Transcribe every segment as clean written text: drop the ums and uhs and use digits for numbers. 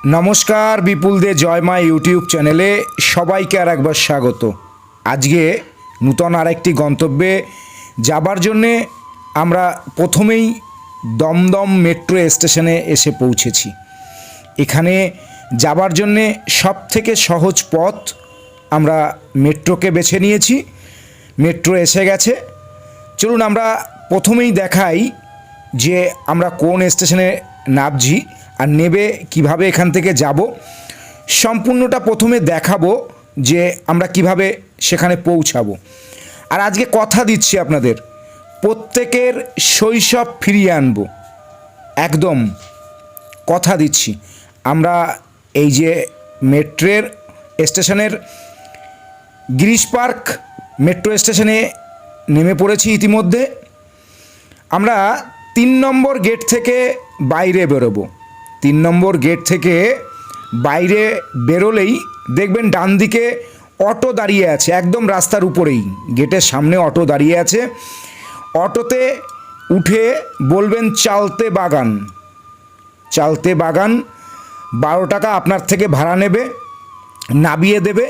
नमस्कार विपुल दे जय मा यूट्यूब चैनेले सबाइके आर एकबार स्वागत। आजके नूतन आरेकटी गंतव्ये जाबार जन्य आमरा प्रथमेई दमदम मेट्रो स्टेशने एसे पौঁছেছি। एखाने जाबार जन्य सबथेके सहज पथ आमरा मेट्रोके बेছে নিয়েছি। मेट्रो एसे गेছে। चलुन आमरा प्रथमेई देखाई जे आमरा कोन स्टेशने नामছি আর নেবে কিভাবে এখান থেকে যাব সম্পূর্ণটা প্রথমে দেখাবো যে আমরা কিভাবে সেখানে পৌঁছাবো। আর আজকে কথা দিচ্ছি আপনাদের প্রত্যেকের শৈশব ফিরিয়ে আনবো, একদম কথা দিচ্ছি। আমরা এই যে মেট্রোর স্টেশনের গিরিশ পার্ক মেট্রো স্টেশনে নেমে পড়েছি ইতিমধ্যে। আমরা ৩ নম্বর গেট থেকে বাইরে বেরোবো। ৩ নম্বর গেট থেকে বাইরে বেরোলেই দেখবেন ডান দিকে অটো দাঁড়িয়ে আছে, একদম রাস্তার উপরেই গেটের সামনে অটো দাঁড়িয়ে আছে। অটোতে উঠে বলবেন চালতে বাগান। চালতে বাগান 12 টাকা আপনার থেকে ভাড়া নেবে, নামিয়ে দেবে।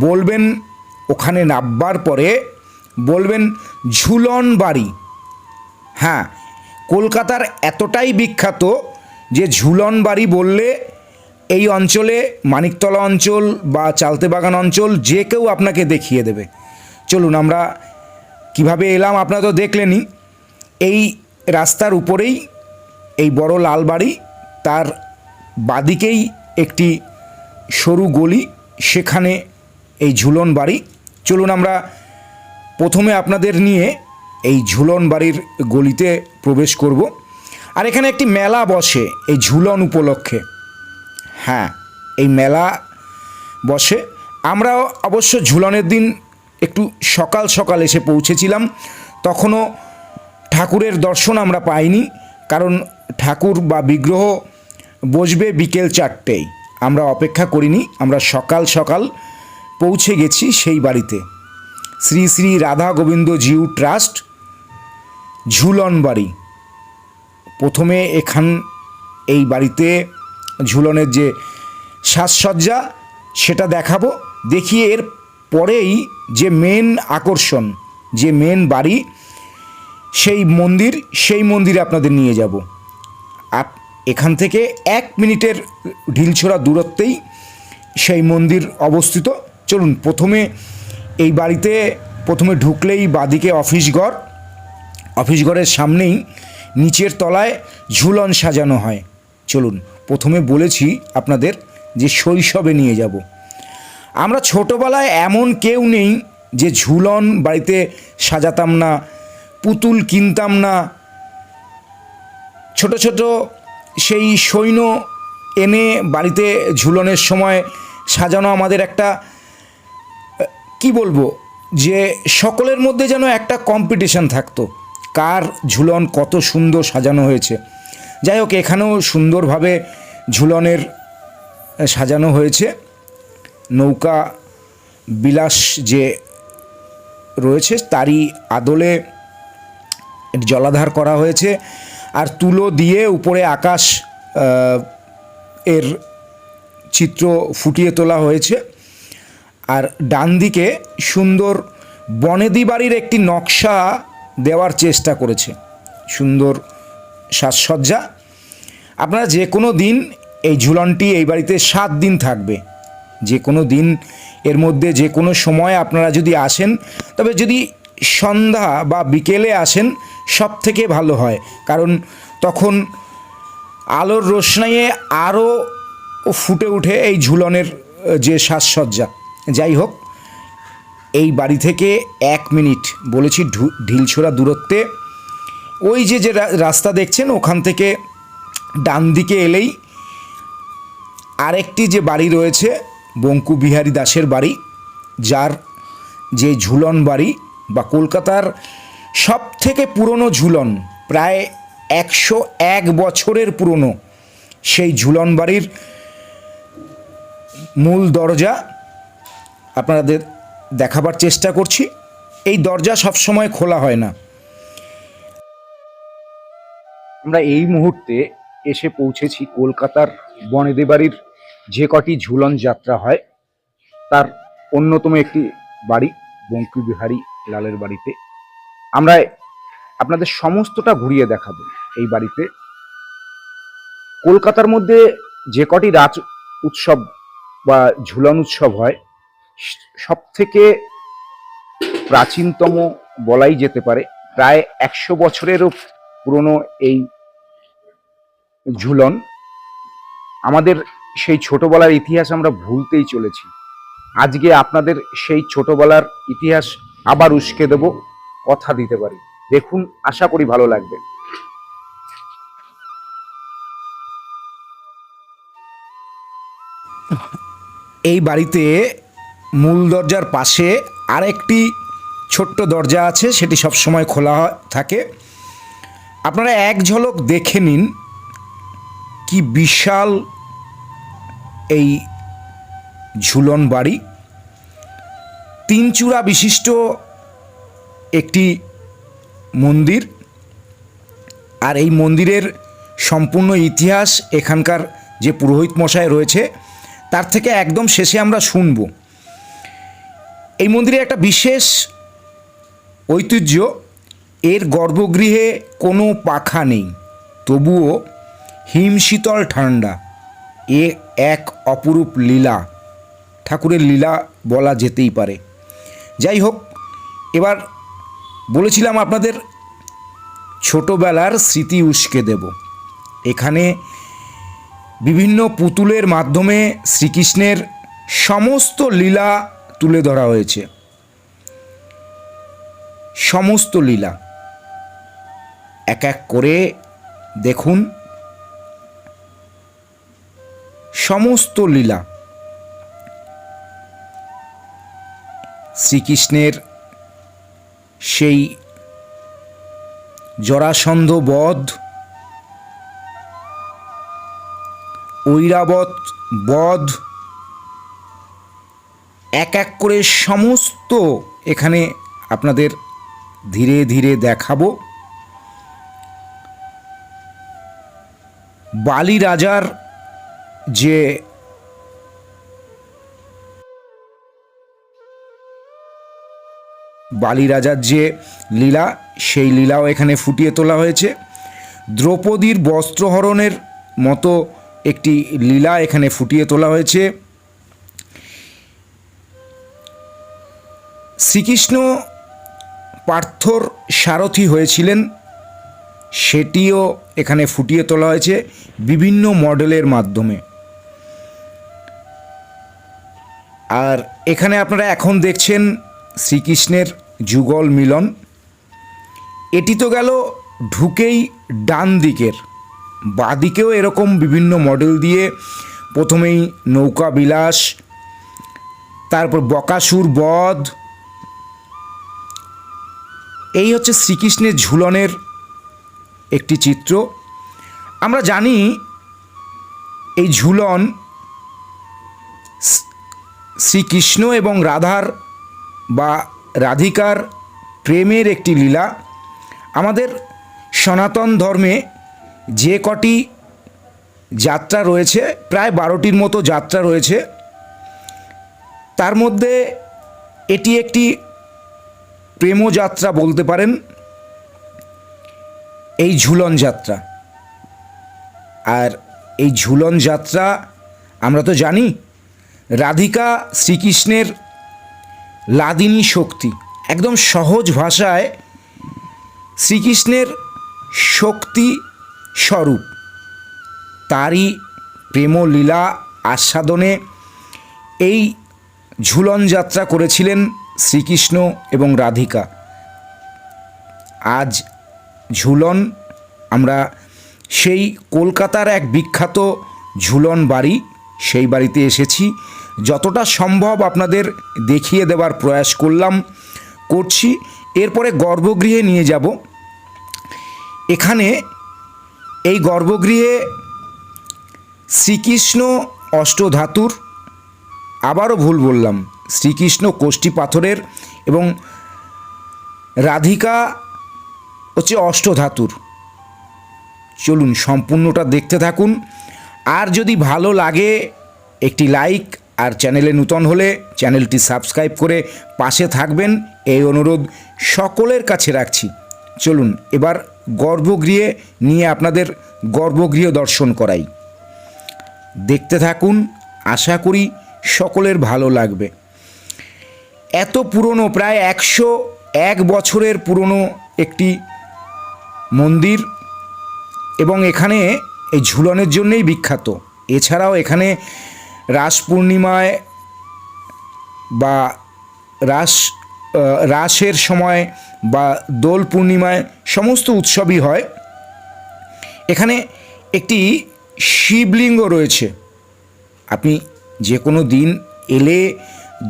বলবেন ওখানে নামবার পরে বলবেন ঝুলন বাড়ি। হ্যাঁ, কলকাতার এতটাই বিখ্যাত যে ঝুলন বাড়ি বললে এই অঞ্চলে মানিকতলা অঞ্চল বা চালতে বাগান অঞ্চল যে কেউ আপনাকে দেখিয়ে দেবে। চলুন আমরা কিভাবে এলাম আপনারা তো দেখলেনই। এই রাস্তার উপরেই এই বড় লাল বাড়ি, তার বাদিকেই একটি সরু গলি, সেখানে এই ঝুলন বাড়ি। চলুন আমরা প্রথমে আপনাদের নিয়ে এই ঝুলন বাড়ির গলিতে প্রবেশ করব। আর এখানে একটি মেলা বসে এই ঝুলন উপলক্ষে। হ্যাঁ, এই মেলা বসে। আমরা অবশ্য ঝুলনের দিন একটু সকাল সকাল এসে পৌঁছেছিলাম, তখনও ঠাকুরের দর্শন আমরা পাইনি, কারণ ঠাকুর বা বিগ্রহ বসবে বিকেল 4টেই। আমরা অপেক্ষা করিনি, আমরা সকাল সকাল পৌঁছে গেছি সেই বাড়িতে। শ্রী শ্রী রাধা গোবিন্দ জিউ ট্রাস্ট ঝুলন বাড়ি। প্রথমে এই বাড়িতে ঝুলনের যে সাজসজ্জা সেটা দেখাবো, দেখিয়ে এর পরেই যে মেন আকর্ষণ, যে মেন বাড়ি, সেই মন্দিরে আপনাদের নিয়ে যাব। এখান থেকে 1 মিনিটের ঢিলছোড়া দূরত্বেই সেই মন্দির অবস্থিত। চলুন প্রথমে এই বাড়িতে ঢুকলেই বাদিকে অফিসঘরের সামনেই নিচের তলায় ঝুলন সাজানো হয়। চলুন প্রথমে বলেছি আপনাদের যে শৈশবে নিয়ে যাব। আমরা ছোটোবেলায় এমন কেউ নেই যে ঝুলন বাড়িতে সাজাতাম না, পুতুল কিনতাম না। ছোট ছোট সেই সৈন্য এনে বাড়িতে ঝুলনের সময় সাজানো আমাদের একটা, কি বলবো, যে সকলের মধ্যে যেন একটা কম্পিটিশন থাকতো, কার ঝুলন কত সুন্দর সাজানো হয়েছে। যাই হোক, এখানেও সুন্দরভাবে ঝুলনের সাজানো হয়েছে। নৌকা বিলাস যে রয়েছে তারই আদলে জলাধার করা হয়েছে, আর তুলো দিয়ে উপরে আকাশ এর চিত্র ফুটিয়ে তোলা হয়েছে। আর ডান দিকে সুন্দর বনেদি বাড়ির একটি নকশা দেওয়ার চেষ্টা করেছে, সুন্দর সাজসজ্জা। আপনারা যে কোনো দিন এই ঝুলনটি এই বাড়িতে 7 দিন থাকবে। যে কোনো দিন এর মধ্যে যে কোনো সময় আপনারা যদি আসেন, তবে যদি সন্ধ্যা বা বিকেলে আসেন সব থেকে ভালো হয়, কারণ তখন আলোর রোশনাইয়ে আরও ফুটে ওঠে এই ঝুলনের যে সাজসজ্জা। যাই হোক, এই বাড়ি থেকে 1 মিনিট বলেছি ঢিলছোড়া দূরত্বে ওই যে রাস্তা দেখছেন, ওখান থেকে ডান দিকে এলেই আরেকটি যে বাড়ি রয়েছে বঙ্কু বিহারী দাসের বাড়ি, যার যে ঝুলন বাড়ি বা কলকাতার সব থেকে পুরনো ঝুলন, প্রায় 101 বছরের পুরনো সেই ঝুলন বাড়ির মূল দরজা আপনাদের দেখাবার চেষ্টা করছি। এই দরজা সবসময় খোলা হয় না। আমরা এই মুহূর্তে এসে পৌঁছেছি কলকাতার বনেদি বাড়ির যে কটি ঝুলন যাত্রা হয় তার অন্যতম একটি বাড়ি বঙ্কিমবিহারী লালের বাড়িতে। আমরা আপনাদের সমস্তটা ঘুরিয়ে দেখাবো এই বাড়িতে। কলকাতার মধ্যে যে কটি রাজ উৎসব বা ঝুলন উৎসব হয় সব থেকে প্রাচীনতম বলাই যেতে পারে। প্রায় 100 বছরেরও পুরনো এই ঝুলন। আমাদের সেই ছোটবেলার ইতিহাস আমরা ভুলতেই চলেছি। আজকে আপনাদের সেই ছোটবেলার ইতিহাস আবার উস্কে দেব, কথা দিতে পারি। দেখুন, আশা করি ভালো লাগবে। এই বাড়িতে মূল দরজার পাশে আরেকটি ছোট্ট দরজা আছে, সেটি সবসময় খোলা থাকে। আপনারা এক ঝলক দেখে নিন কি বিশাল এই ঝুলন বাড়ি। 3 চূড়া বিশিষ্ট একটি মন্দির, আর এই মন্দিরের সম্পূর্ণ ইতিহাস এখানকার যে পুরোহিত মশাই রয়েছে তার থেকে একদম শেষে আমরা শুনব। এই মন্দিরে একটা বিশেষ ঐতিহ্য, এর গর্ভগৃহে কোনো পাখা নেই, তবুও হিমশীতল ঠান্ডা। এ এক অপরূপ লীলা, ঠাকুরের লীলা বলা যেতেই পারে। যাই হোক, এবার বলেছিলাম আপনাদের ছোটবেলার স্মৃতি উস্কে দেব। এখানে বিভিন্ন পুতুলের মাধ্যমে শ্রীকৃষ্ণের সমস্ত লীলা তুলে ধরা হয়েছে। সমস্ত লীলা এক এক করে দেখুন। সমস্ত লীলা শ্রীকৃষ্ণের সেই জরাসন্ধ বধ, ঐরাবত বধ, এক এক করে সমস্ত এখানে আপনাদের ধীরে ধীরে দেখাবো। বালি রাজার যে লীলা, সেই লীলাও এখানে ফুটিয়ে তোলা হয়েছে। দ্রৌপদীর বস্ত্রহরণের মতো একটি লীলা এখানে ফুটিয়ে তোলা হয়েছে। শ্রীকৃষ্ণ পার্থর সারথি হয়েছিলেন, সেটিও এখানে ফুটিয়ে তোলা হয়েছে বিভিন্ন মডেলের মাধ্যমে। আর এখানে আপনারা এখন দেখছেন শ্রীকৃষ্ণের যুগল মিলন। এটি তো গেল ঢুকেই ডান দিকের, বাঁদিকেও এরকম বিভিন্ন মডেল দিয়ে প্রথমেই নৌকা বিলাস, তারপর বকাসুর বধ। এই হচ্ছে শ্রীকৃষ্ণের ঝুলনের একটি চিত্র। আমরা জানি এই ঝুলন শ্রীকৃষ্ণ এবং রাধার বা রাধিকার প্রেমের একটি লীলা। আমাদের সনাতন ধর্মে যে কটি যাত্রা রয়েছে, প্রায় 12টির মতো যাত্রা রয়েছে, তার মধ্যে এটি একটি প্রেমযাত্রা বলতে পারেন, এই ঝুলন যাত্রা। আর এই ঝুলন যাত্রা আমরা তো জানি রাধিকা শ্রীকৃষ্ণের লাদিনী শক্তি। একদম সহজ ভাষায় শ্রীকৃষ্ণের শক্তি স্বরূপ, তারই প্রেমলীলা আস্বাদনে এই ঝুলন যাত্রা করেছিলেন শ্রীকৃষ্ণ এবং রাধিকা। আজ ঝুলন, আমরা সেই কলকাতার এক বিখ্যাত ঝুলন বাড়ি, সেই বাড়িতে এসেছি। যতটা সম্ভব আপনাদের দেখিয়ে দেওয়ার প্রয়াস করছি। এরপরে গর্ভগৃহে নিয়ে যাব। এখানে এই গর্ভগৃহে শ্রীকৃষ্ণ অষ্টধাতুর, আবারও ভুল বললাম, শ্রীকৃষ্ণ কোষ্ঠী পাথরের এবং রাধিকা হচ্ছে অষ্টধাতুর। চলুন সম্পূর্ণটা দেখতে থাকুন। আর যদি ভালো লাগে একটি লাইক, আর চ্যানেলে নূতন হলে চ্যানেলটি সাবস্ক্রাইব করে পাশে থাকবেন এই অনুরোধ সকলের কাছে রাখছি। চলুন এবার গর্ভগৃহে নিয়ে আপনাদের গর্ভগৃহ দর্শন করাই। দেখতে থাকুন, আশা করি সকলের ভালো লাগবে। এত পুরনো, প্রায় 101 বছরের পুরনো একটি মন্দির, এবং এখানে এই ঝুলনের জন্যেই বিখ্যাত। এছাড়াও এখানে রাস পূর্ণিমায় বা রাসের সময় বা দোল পূর্ণিমায় সমস্ত উৎসবই হয়। এখানে একটি শিবলিঙ্গ রয়েছে। আপনি যে কোনো দিন এলে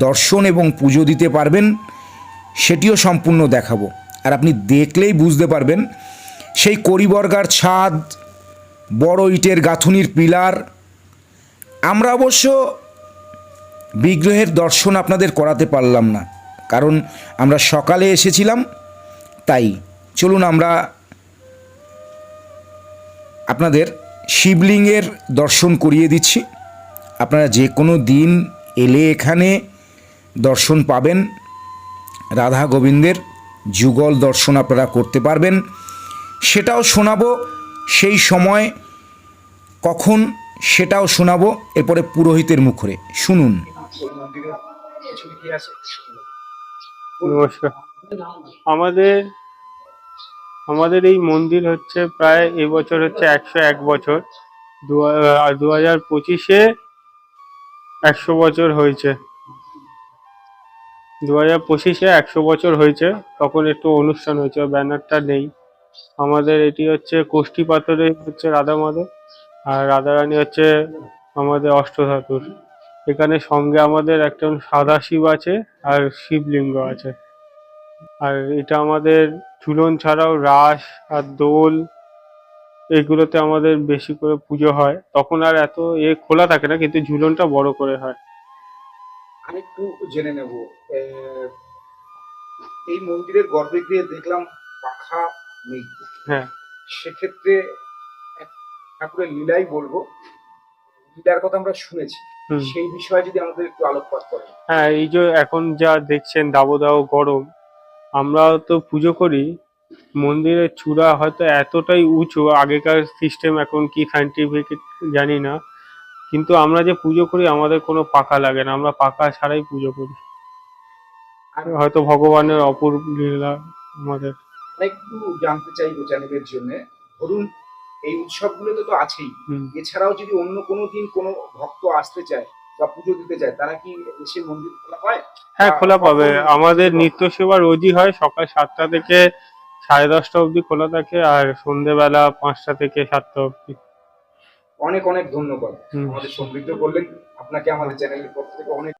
দর্শন এবং পুজো দিতে পারবেন, সেটিও সম্পূর্ণ দেখাবো। আর আপনি দেখলেই বুঝতে পারবেন সেই কড়িবর্গার ছাদ, বড় ইটের গাঁথুনির পিলার। আমরা অবশ্য বিগ্রহের দর্শন আপনাদের করাতে পারলাম না, কারণ আমরা সকালে এসেছিলাম। তাই চলুন আমরা আপনাদের শিবলিঙ্গের দর্শন করিয়ে দিচ্ছি। আপনারা যে কোনো দিন এলে এখানে দর্শন পাবেন। রাধা গোবিন্দের যুগল দর্শন আপনারা করতে পারবেন, সেটাও শোনাবো। সেই সময় কখন সেটাও শোনাবো এরপরে পুরোহিতের মুখে। শুনুন। নমস্কার। আমাদের আমাদের এই মন্দির হচ্ছে প্রায় এবছর হচ্ছে 101 বছর। 2025-এ 100 বছর হয়েছে। 2025-এ 100 বছর হয়েছে, তখন একটু অনুষ্ঠান হয়েছে, ব্যানারটা নেই। আমাদের এটি হচ্ছে কোষ্ঠী পাথরে হচ্ছে রাধা মাধব, আর রাধারানী হচ্ছে আমাদের অষ্টধাতুর। এখানে সঙ্গে আমাদের একজন সাদা শিব আছে আর শিবলিঙ্গ আছে। আর এটা আমাদের ঝুলন ছাড়াও রাস আর দোল এগুলোতে আমাদের বেশি করে পুজো হয়। তখন আর এত খোলা থাকে না, কিন্তু ঝুলনটা বড় করে হয়। আরেকটু জেনে নেব, এই মন্দিরের গর্ভগৃহে দেখলাম পাখা নেই। হ্যাঁ, সেক্ষেত্রে এক ঠাকুরের লীলাই বলবো, লীলার কথা আমরা শুনেছি, সেই বিষয়ে যদি আমাদের একটু আলোকপাত করেন। হ্যাঁ, এই যে এখন যা দেখছেন দাবদাহ গরম, আমরা তো পুজো করি, মন্দিরের চূড়া হয়তো এতটাই উঁচু, আগেকার সিস্টেম এখন কি সাইন্টিফিক জানি না, কিন্তু আমরা যে পুজো করি আমাদের কোনো পাখা লাগে না, আমরা পাখা ছাড়াই পুজো করি। আর হয়তো ভগবানের অপূর্ব লীলা আমাদের। একটু জানতে চাইবো চ্যানেলের জন্য, ধরুন এই উৎসবগুলোতে তো আছেই, এছাড়াও যদি অন্য কোনো দিন কোনো ভক্ত আসতে চায় বা পুজো দিতে চায়, তারা কি এসে মন্দির খোলা পায়? হ্যাঁ, খোলা পাবে। আমাদের নিত্য সেবা রোজই হয়, সকাল 7টা থেকে 10:30 অবধি খোলা থাকে, আর সন্ধেবেলা 5টা থেকে 7টা অবধি। অনেক অনেক ধন্যবাদ, আমাদের সমৃদ্ধ করলেন। আপনাকে আমাদের চ্যানেলের পক্ষ থেকে অনেক